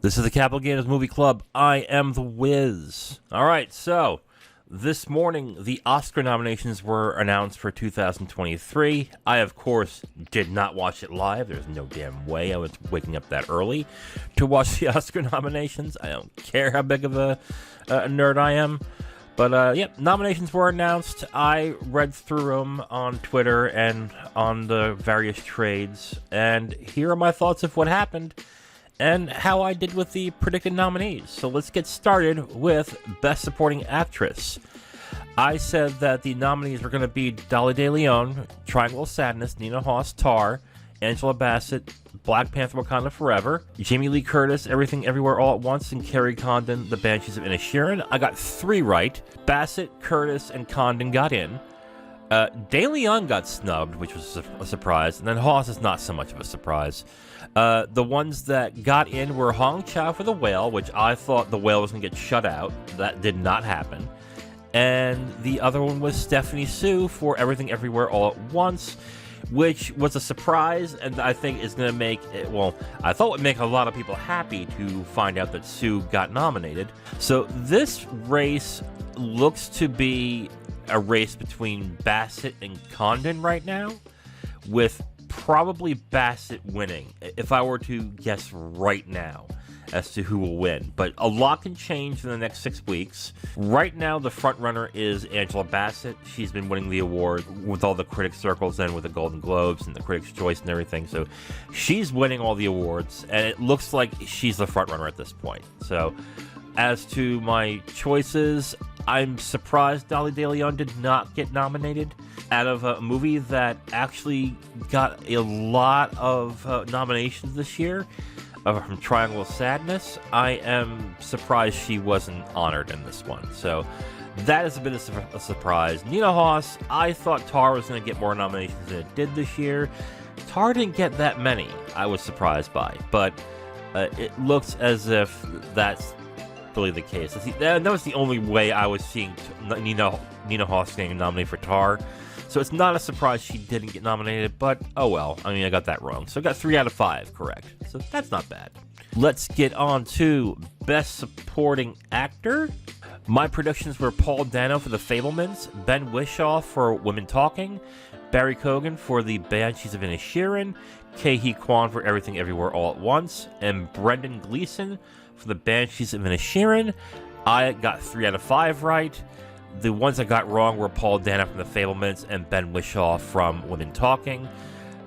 This is the Capital Games Movie Club. I am the Wiz. All right, so this morning the Oscar nominations were announced for 2023. I, of course, did not watch it live. There's no damn way I was waking up that early to watch the Oscar nominations. I don't care how big of a nerd I am. But, yep, nominations were announced. I read through them on Twitter and on the various trades. And here are my thoughts of what happened and how I did with the predicted nominees. So let's get started with Best Supporting Actress. I said that the nominees were going to be Dolly De Leon, Triangle of Sadness, Nina Hoss, Tar, Angela Bassett, Black Panther Wakanda Forever, Jamie Lee Curtis, Everything Everywhere All at Once, and Carrie Condon, The Banshees of Inisherin. I got 3 right. Bassett, Curtis, and Condon got in. De Leon got snubbed, which was a surprise, and then Hoss is not so much of a surprise. The ones that got in were Hong Chow for The Whale, which I thought The Whale was going to get shut out. That did not happen. And the other one was Stephanie Sue for Everything Everywhere All at Once, which was a surprise, and I think is going to make it, well, I thought would make a lot of people happy to find out that Sue got nominated. So this race looks to be a race between Bassett and Condon right now, with probably Bassett winning, if I were to guess right now as to who will win. But a lot can change in the next 6 weeks. Right now, the front runner is Angela Bassett. She's been winning the award with all the critics' circles and with the Golden Globes and the Critics' Choice and everything. So she's winning all the awards, and it looks like she's the front runner at this point. So as to my choices, I'm surprised Dolly De Leon did not get nominated. Out of a movie that actually got a lot of nominations this year, from Triangle of Sadness, I am surprised she wasn't honored in this one. So that is a bit of a surprise. Nina Hoss, I thought Tar was going to get more nominations than it did this year. Tar didn't get that many, I was surprised by. But it looks as if that's really the case. That was the only way I was seeing Nina Hoss getting nominated for Tar. So it's not a surprise she didn't get nominated, but oh well. I mean, I got that wrong. So I got 3 out of 5 correct. So that's not bad. Let's get on to Best Supporting Actor. My predictions were Paul Dano for The Fabelmans, Ben Whishaw for Women Talking, Barry Keoghan for The Banshees of Inisherin, Ke-Huy Quan for Everything Everywhere All at Once, and Brendan Gleeson for The Banshees of Inisherin. I got 3 out of 5 right. The ones I got wrong were Paul Dano from The Fabelmans and Ben Whishaw from Women Talking.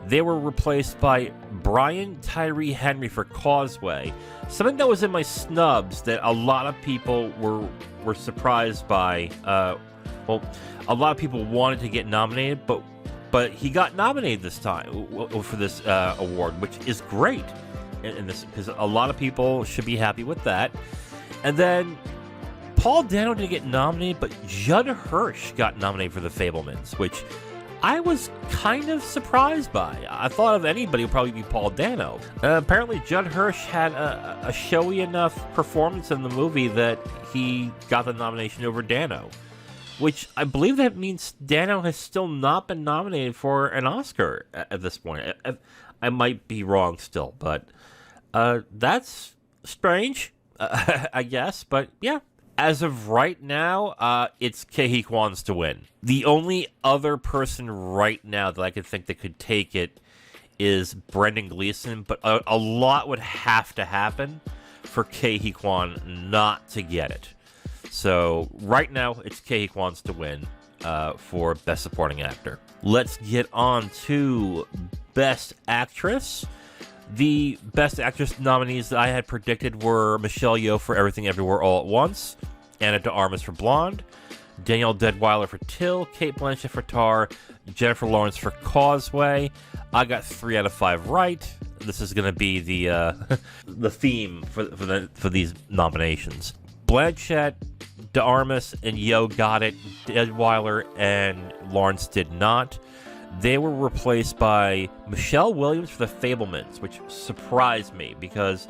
They were replaced by Brian Tyree Henry for Causeway. Something that was in my snubs that a lot of people were surprised by. Well, a lot of people wanted to get nominated, but he got nominated this time for this award, which is great in this, because a lot of people should be happy with that. And then Paul Dano didn't get nominated, but Judd Hirsch got nominated for The Fabelmans, which I was kind of surprised by. I thought of anybody would probably be Paul Dano. Apparently, Judd Hirsch had a showy enough performance in the movie that he got the nomination over Dano, which I believe that means Dano has still not been nominated for an Oscar at this point. I might be wrong still, but that's strange, I guess. But yeah. As of right now, it's Ke-Huy Quan's to win. The only other person right now that I could think that could take it is Brendan Gleeson, but a lot would have to happen for Ke-Huy Quan not to get it. So right now, it's Ke-Huy Quan's to win for Best Supporting Actor. Let's get on to Best Actress. The Best Actress nominees that I had predicted were Michelle Yeoh for Everything Everywhere All at Once, Ana de Armas for Blonde, Danielle Deadwyler for Till, Cate Blanchett for Tar, Jennifer Lawrence for Causeway. I got 3 out of 5 right. This is going to be the the theme for these nominations. Blanchett, de Armas, and Yeoh got it. Deadwyler and Lawrence did not. They were replaced by Michelle Williams for The Fabelmans, which surprised me because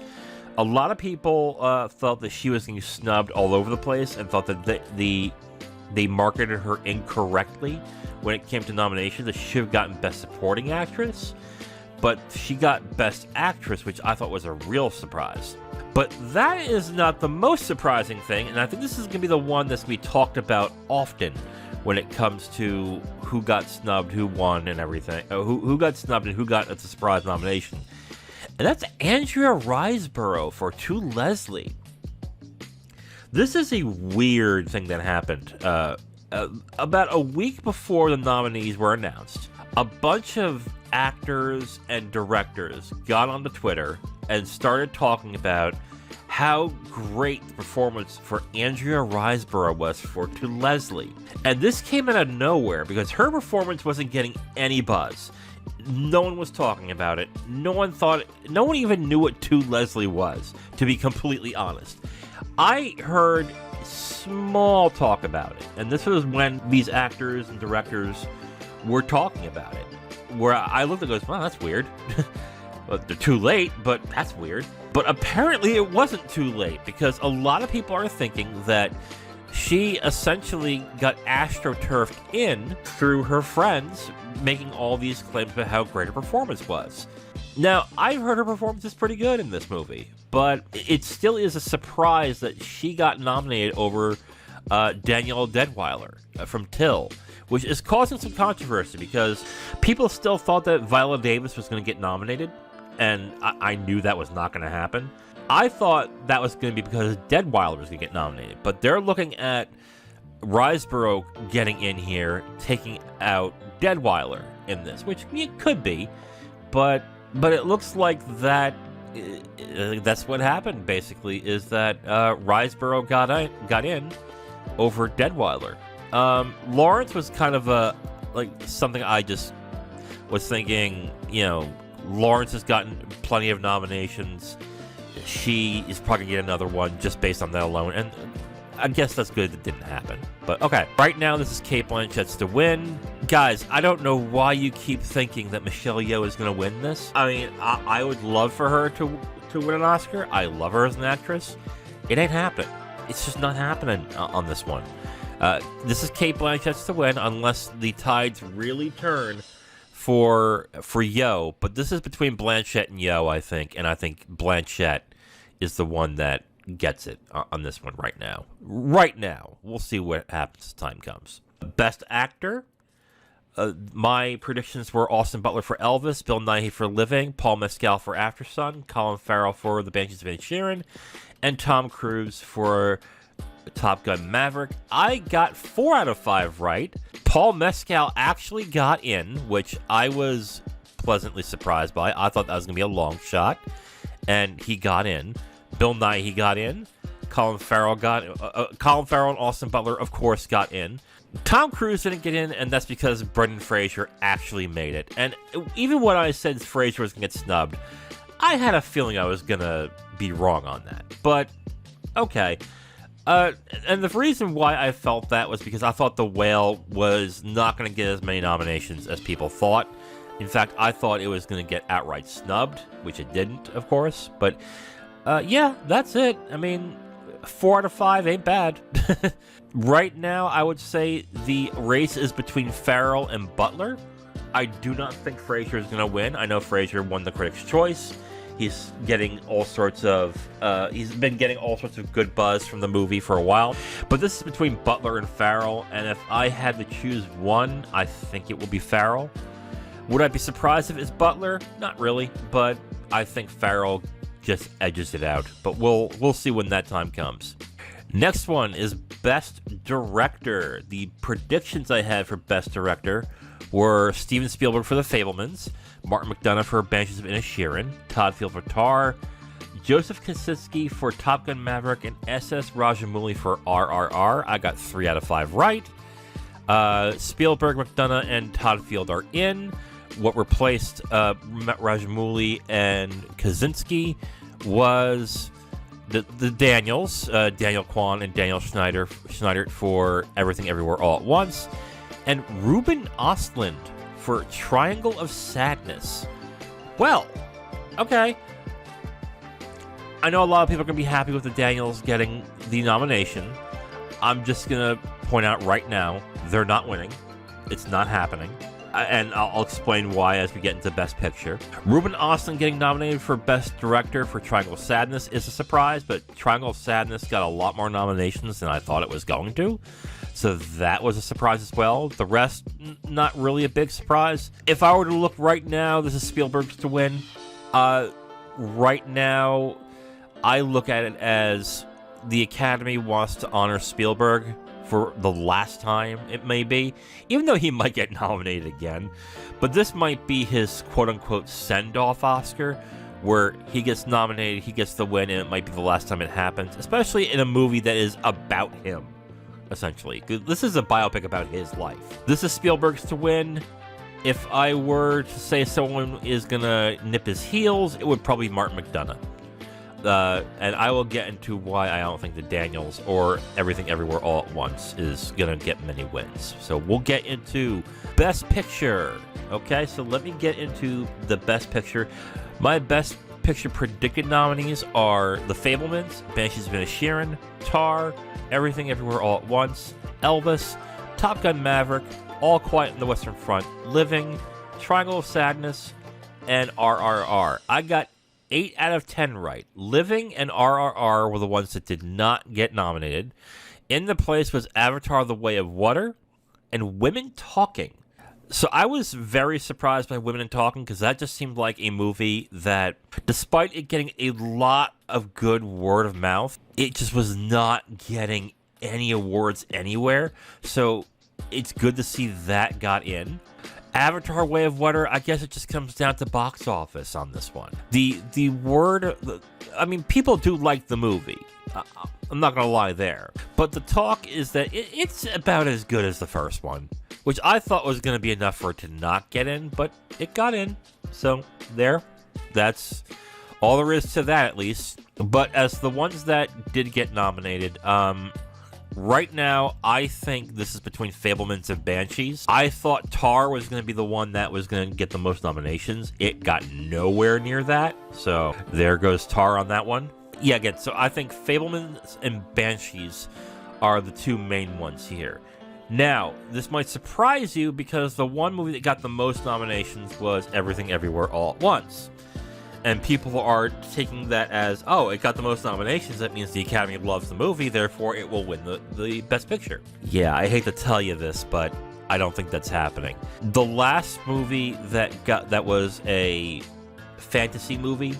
a lot of people felt that she was getting snubbed all over the place and thought that they marketed her incorrectly when it came to nominations, that she should have gotten Best Supporting Actress. But she got Best Actress, which I thought was a real surprise. But that is not the most surprising thing, and I think this is going to be the one that's going to be talked about often when it comes to who got snubbed, who won, and everything. Who got snubbed and who got a surprise nomination. And that's Andrea Riseborough for To Leslie. This is a weird thing that happened. About a week before the nominees were announced, a bunch of actors and directors got onto Twitter and started talking about how great the performance for Andrea Riseborough was for To Leslie. And this came out of nowhere because her performance wasn't getting any buzz. No one was talking about it. No one even knew what To Leslie was, to be completely honest. I heard small talk about it, and this was when these actors and directors were talking about it, where I looked and goes, wow, that's weird. Well, they're too late, but that's weird. But apparently it wasn't too late, because a lot of people are thinking that she essentially got astroturfed in through her friends making all these claims about how great her performance was. Now, I've heard her performance is pretty good in this movie, but it still is a surprise that she got nominated over Danielle Deadwyler from Till, which is causing some controversy because people still thought that Viola Davis was going to get nominated, and I knew that was not going to happen. I thought that was going to be because Deadwyler was going to get nominated, but they're looking at Riseborough getting in here, taking out Deadwyler in this, which it could be, but it looks like that's what happened, basically, is that Riseborough got in over Deadwyler. Lawrence was kind of something I just was thinking, Lawrence has gotten plenty of nominations. She is probably going to get another one just based on that alone, and I guess that's good that didn't happen. But okay, right now this is Cate Blanchett's to win. Guys, I don't know why you keep thinking that Michelle Yeoh is going to win this. I mean, I would love for her to win an Oscar. I love her as an actress. It ain't happening. It's just not happening on this one. This is Cate Blanchett's to win unless the tides really turn for Yeoh. But this is between Blanchett and Yeoh, I think. And I think Blanchett is the one that gets it on this one right now. Right now. We'll see what happens as time comes. Best Actor. My predictions were Austin Butler for Elvis, Bill Nighy for Living, Paul Mescal for Aftersun, Colin Farrell for The Banshees of Inisherin, and Tom Cruise for Top Gun Maverick. I got 4 out of 5 right. Paul Mescal actually got in, which I was pleasantly surprised by. I thought that was going to be a long shot, and he got in. Bill Nighy got in. Colin Farrell and Austin Butler, of course, got in. Tom Cruise didn't get in, and that's because Brendan Fraser actually made it. And even when I said Fraser was going to get snubbed, I had a feeling I was going to be wrong on that. But, okay. And the reason why I felt that was because I thought The Whale was not going to get as many nominations as people thought. In fact, I thought it was going to get outright snubbed, which it didn't, of course. But, yeah, that's it. I mean, 4 out of 5 ain't bad. Right now, I would say the race is between Farrell and Butler. I do not think Fraser is going to win. I know Fraser won the Critics' Choice. He's getting all sorts of he's been getting all sorts of good buzz from the movie for a while. But this is between Butler and Farrell, and if I had to choose one, I think it will be Farrell. Would I be surprised if it's Butler? Not really, but I think Farrell just edges it out. But we'll see when that time comes. Next one is Best Director. The predictions I had for Best Director were Steven Spielberg for The Fabelmans, Martin McDonagh for Banshees of Inisherin, Todd Field for Tar, Joseph Kosinski for Top Gun Maverick, and S.S. Rajamouli for RRR. I got 3 out of 5 right. Spielberg, McDonagh, and Todd Field are in. What replaced Rajamouli and Kosinski was the Daniels, Daniel Kwan and Daniel Schneider for Everything Everywhere All at Once, and Ruben Östlund for Triangle of Sadness. Well, okay. I know a lot of people are going to be happy with the Daniels getting the nomination. I'm just going to point out right now, they're not winning. It's not happening. and I'll explain why as we get into Best Picture. Ruben Östlund getting nominated for Best Director for Triangle of Sadness is a surprise, but Triangle of Sadness got a lot more nominations than I thought it was going to. So that was a surprise as well. The rest, not really a big surprise. If I were to look right now, this is Spielberg's to win. Right now, I look at it as the Academy wants to honor Spielberg for the last time, it may be, even though he might get nominated again. But this might be his quote-unquote send-off Oscar, where he gets nominated, he gets the win, and it might be the last time it happens, especially in a movie that is about him, essentially. This is a biopic about his life. This is Spielberg's to win. If I were to say someone is gonna nip his heels, it would probably be Martin McDonagh. And I will get into why I don't think the Daniels or Everything Everywhere All at Once is going to get many wins. So we'll get into Best Picture. Okay, so let me get into the Best Picture. My Best Picture predicted nominees are The Fabelmans, Banshees of Inisherin, Tar, Everything Everywhere All at Once, Elvis, Top Gun Maverick, All Quiet on the Western Front, Living, Triangle of Sadness, and RRR. I got 8 out of 10 right. Living and RRR were the ones that did not get nominated. In the place was Avatar: The Way of Water and Women Talking. So I was very surprised by Women Talking because that just seemed like a movie that, despite it getting a lot of good word of mouth, it just was not getting any awards anywhere. So it's good to see that got in. Avatar: Way of Water, I guess it just comes down to box office on this one. The word, I mean, people do like the movie. I'm not going to lie there. But the talk is that it's about as good as the first one, which I thought was going to be enough for it to not get in, but it got in. So there, that's all there is to that, at least. But as the ones that did get nominated, right now, I think this is between Fabelmans and Banshees. I thought Tar was going to be the one that was going to get the most nominations. It got nowhere near that. So there goes Tar on that one. Yeah, again, so I think Fabelmans and Banshees are the two main ones here. Now, this might surprise you because the one movie that got the most nominations was Everything Everywhere All at Once. And people are taking that as, oh, it got the most nominations. That means the Academy loves the movie, therefore it will win the Best Picture. Yeah, I hate to tell you this, but I don't think that's happening. The last movie that was a fantasy movie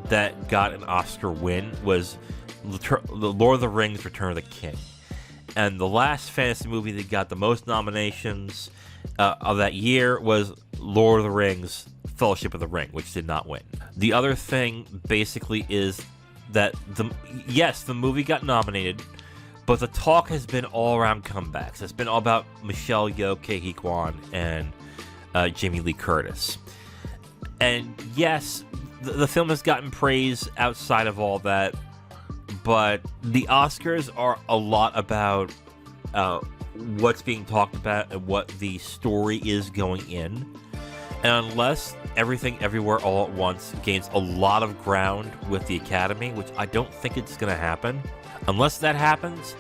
that got an Oscar win was The Lord of the Rings: Return of the King. And the last fantasy movie that got the most nominations of that year was Lord of the Rings: Fellowship of the Ring, which did not win. The other thing basically is that the movie got nominated, but the talk has been all around comebacks. It's been all about Michelle Yeoh, Ke Huy Quan, and Jamie Lee Curtis. And yes, the film has gotten praise outside of all that, but the Oscars are a lot about what's being talked about and what the story is going in. And unless Everything Everywhere All at Once gains a lot of ground with the Academy, which I don't think it's going to happen, unless that happens,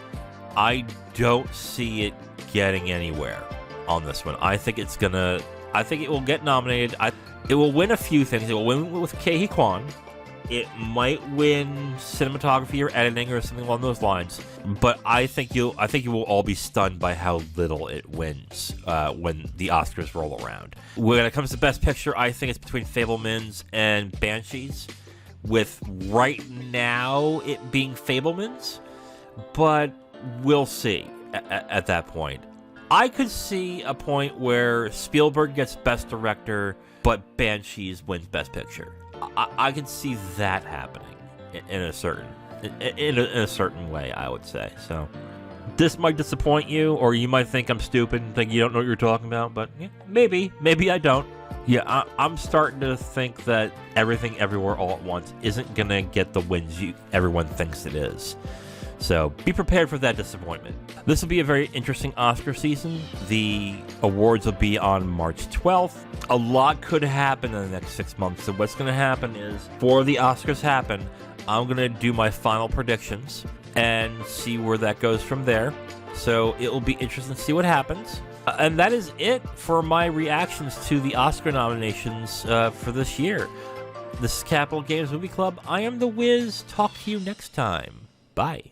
I don't see it getting anywhere on this one. I think it will get nominated. It will win a few things. It will win with Ke Huy Quan. It might win cinematography or editing or something along those lines. But I think you will all be stunned by how little it wins when the Oscars roll around. When it comes to Best Picture, I think it's between Fabelmans and Banshees, with right now it being Fabelmans. But we'll see at that point. I could see a point where Spielberg gets Best Director, but Banshees wins Best Picture. I can see that happening in a certain way, I would say. So this might disappoint you, or you might think I'm stupid and think you don't know what you're talking about. But yeah, maybe I don't. Yeah, I'm starting to think that Everything Everywhere All at Once isn't gonna get the wins everyone thinks it is. So be prepared for that disappointment. This will be a very interesting Oscar season. The awards will be on March 12th. A lot could happen in the next 6 months. So what's going to happen is, before the Oscars happen, I'm going to do my final predictions and see where that goes from there. So it will be interesting to see what happens. And that is it for my reactions to the Oscar nominations for this year. This is Capital Games Movie Club. I am the Wiz. Talk to you next time. Bye.